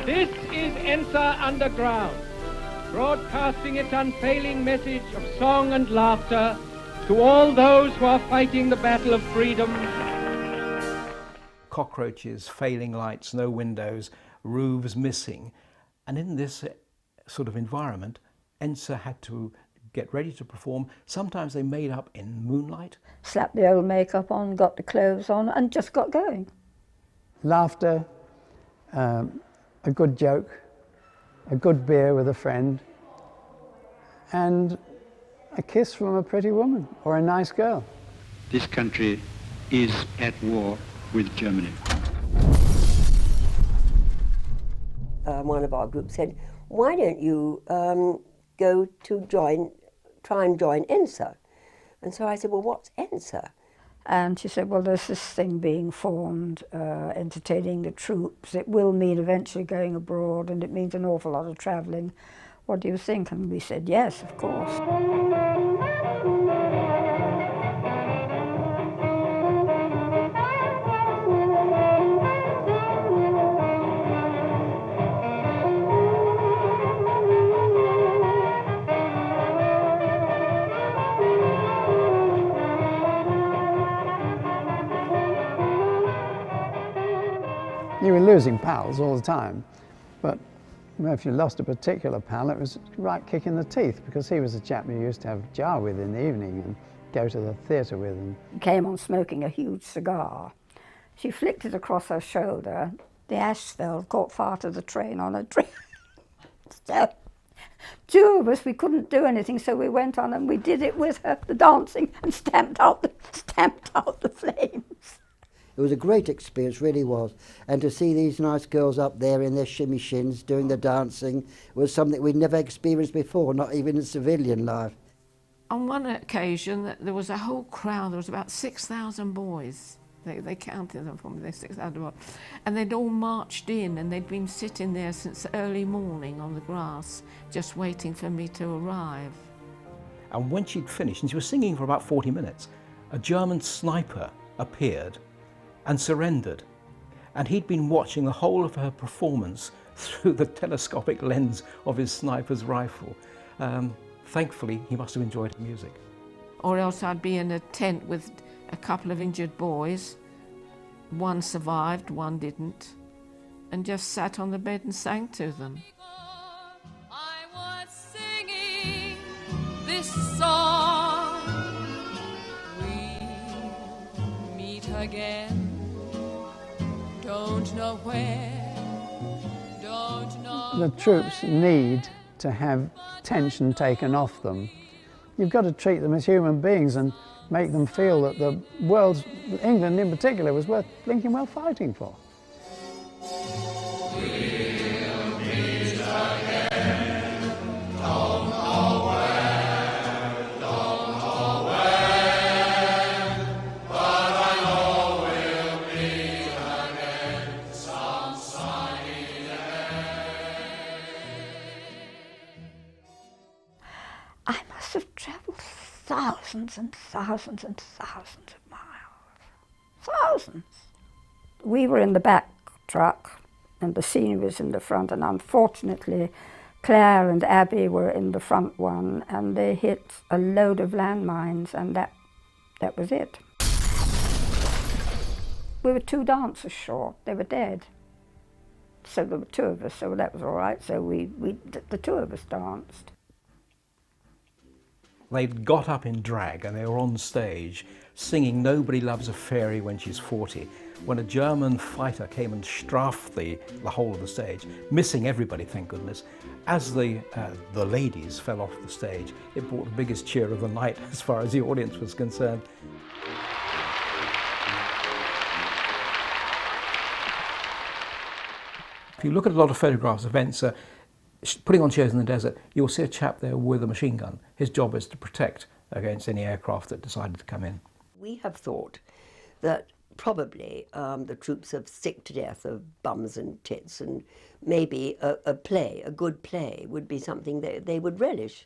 This is ENSA Underground, broadcasting its unfailing message of song and laughter to all those who are fighting the battle of freedom. Cockroaches, failing lights, no windows, roofs missing. And in this sort of environment, ENSA had to get ready to perform. Sometimes they made up in moonlight. Slapped the old makeup on, got the clothes on, and just got going. Laughter, a good joke, a good beer with a friend, and a kiss from a pretty woman or a nice girl. This country is at war with Germany. One of our groups said, why don't you go to try and join ENSA? And so I said, well, what's ENSA? And she said, well, there's this thing being formed, entertaining the troops. It will mean eventually going abroad, and it means an awful lot of travelling. What do you think? And we said, yes, of course. You were losing pals all the time, but if you lost a particular pal, it was right kick in the teeth, because he was a chap you used to have jar with in the evening and go to the theatre with. And Came on smoking a huge cigar. She flicked it across her shoulder. The ash fell, caught fire to the train on her drink. So, two of us, we couldn't do anything, so we went on and we did it with her, the dancing, and stamped out the flames. It was a great experience, really was. And to see these nice girls up there in their shimmy shins doing the dancing was something we'd never experienced before, not even in civilian life. On one occasion, there was a whole crowd, there was about 6,000 boys. They counted them for me, there's 6,000 boys. And they'd all marched in, and they'd been sitting there since early morning on the grass, just waiting for me to arrive. And when she'd finished, and she was singing for about 40 minutes, a German sniper appeared and surrendered. And he'd been watching the whole of her performance through the telescopic lens of his sniper's rifle. Thankfully, he must have enjoyed the music. Or else I'd be in a tent with a couple of injured boys. One survived, one didn't, and just sat on the bed and sang to them. I was singing this song. We'll meet again. Don't know where, don't know. the troops need to have tension taken off them. You've got to treat them as human beings and make them feel that the world's, England in particular, was worth blinking well fighting for. I must have travelled thousands and thousands and thousands of miles. Thousands. We were in the back truck and the senior was in the front, and unfortunately Claire and Abby were in the front one, and they hit a load of landmines, and that was it. We were 2 dancers short. They were dead. So there were 2 of us, so that was all right. So the 2 of us danced. They'd got up in drag and they were on stage singing "Nobody Loves a Fairy When She's 40" when a German fighter came and strafed the whole of the stage, missing everybody, thank goodness. As the ladies fell off the stage, it brought the biggest cheer of the night as far as the audience was concerned. If you look at a lot of photographs of ENSA putting on shows in the desert, you'll see a chap there with a machine gun. His job is to protect against any aircraft that decided to come in. We have thought that probably the troops have sick to death of bums and tits, and maybe a good play, would be something that they would relish.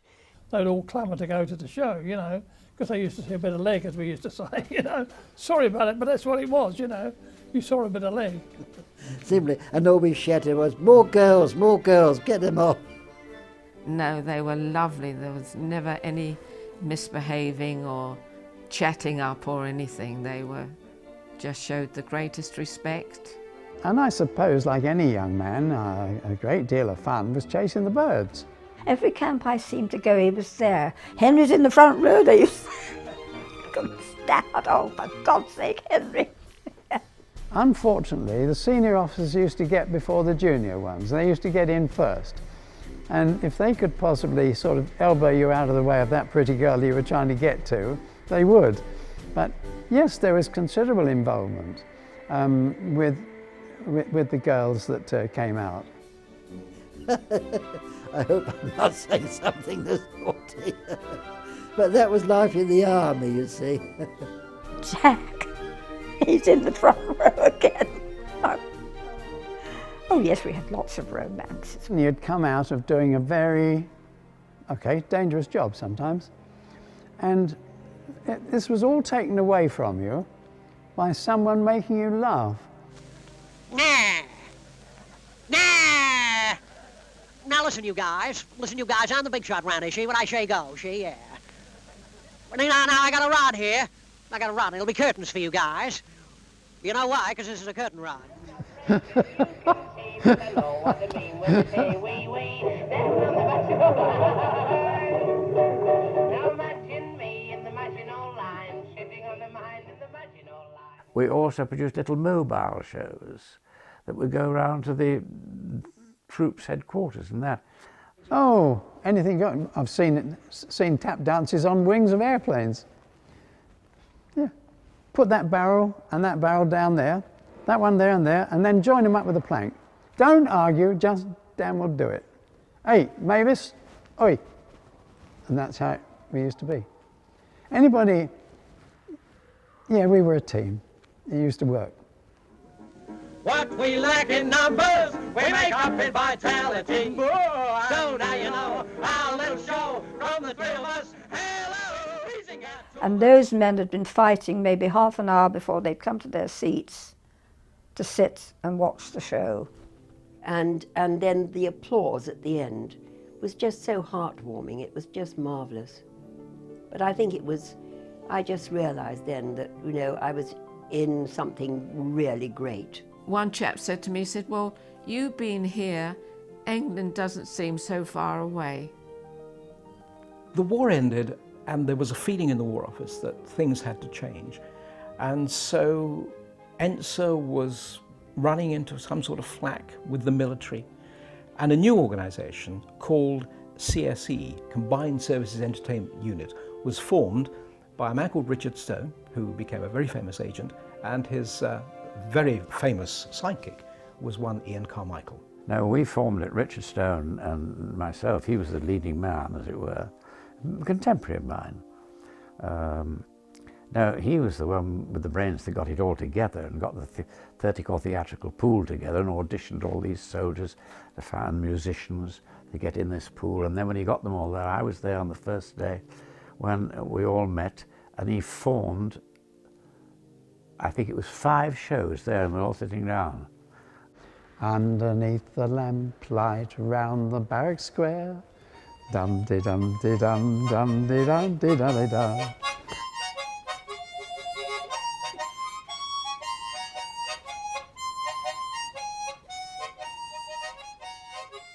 they'd all clamour to go to the show, you know, because they used to see a bit of leg, as we used to say, you know. Sorry about it, but that's what it was, you know. You saw a bit of leg. Simply, and all we shouted was, more girls, get them off. No, they were lovely. There was never any misbehaving or chatting up or anything. They were just showed the greatest respect. And I suppose, like any young man, a great deal of fun was chasing the birds. Every camp I seemed to go, he was there. Henry's in the front row, they used to couldn't stand, oh, for God's sake, Henry. Unfortunately, the senior officers used to get before the junior ones. They used to get in first. And if they could possibly sort of elbow you out of the way of that pretty girl you were trying to get to, they would. But yes, there was considerable involvement with the girls that came out. I hope I'm not saying something that's naughty. But that was life in the army, you see. Jack, he's in the front row again. Oh yes, we had lots of romances. You'd come out of doing a very, dangerous job sometimes. And this was all taken away from you by someone making you laugh. Nah. Now listen, you guys, I'm the big shot round here, see? When I say go, see? Yeah. Well, now I got a rod here. It'll be curtains for you guys. You know why? Because this is a curtain rod. We also produced little mobile shows that would go around to the troops' headquarters and that. Oh, anything going. I've seen tap dances on wings of airplanes. Yeah. Put that barrel and that barrel down there, that one there and there, and then join them up with a plank. Don't argue, just damn well do it. Hey, Mavis, oi. And that's how we used to be. Anybody, yeah, we were a team. It used to work. What we lack in numbers, we make up in vitality. So now you know our little show from the three of us. Hello, easy cat. And those men had been fighting maybe half an hour before they'd come to their seats to sit and watch the show. And then the applause at the end was just so heartwarming. It was just marvellous. But I think I just realised then that, you know, I was in something really great. One chap said to me, he said, well, you've been here, England doesn't seem so far away. The war ended and there was a feeling in the War Office that things had to change. And so ENSA was running into some sort of flack with the military, and a new organisation called CSE, Combined Services Entertainment Unit, was formed by a man called Richard Stone, who became a very famous agent, and his very famous sidekick was one Ian Carmichael. Now, we formed it, Richard Stone and myself. He was the leading man, as it were, a contemporary of mine. Now, he was the one with the brains that got it all together and got the 30-corps theatrical pool together and auditioned all these soldiers, to find musicians to get in this pool. And then when he got them all there, I was there on the first day when we all met, and he formed, I think it was 5 shows there, and we're all sitting down. Underneath the lamplight round the barrack square, dum-de-dum-de-dum, dum-de-dum-de-dum-de-dum.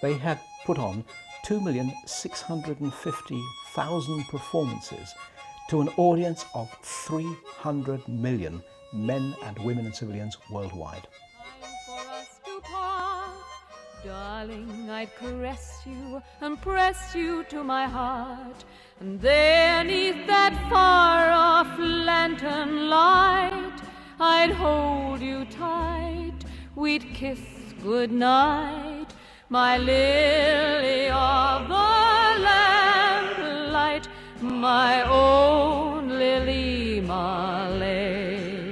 They had put on 2,650,000 performances to an audience of 300 million men and women and civilians worldwide. Darling, I'd caress you and press you to my heart, and there, 'neath that far-off lantern light, I'd hold you tight, we'd kiss goodnight, my lily of the lamplight, my own Lily Marlene.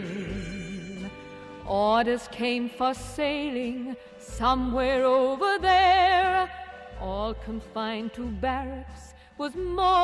Orders came for sailing somewhere over there, all confined to barracks was more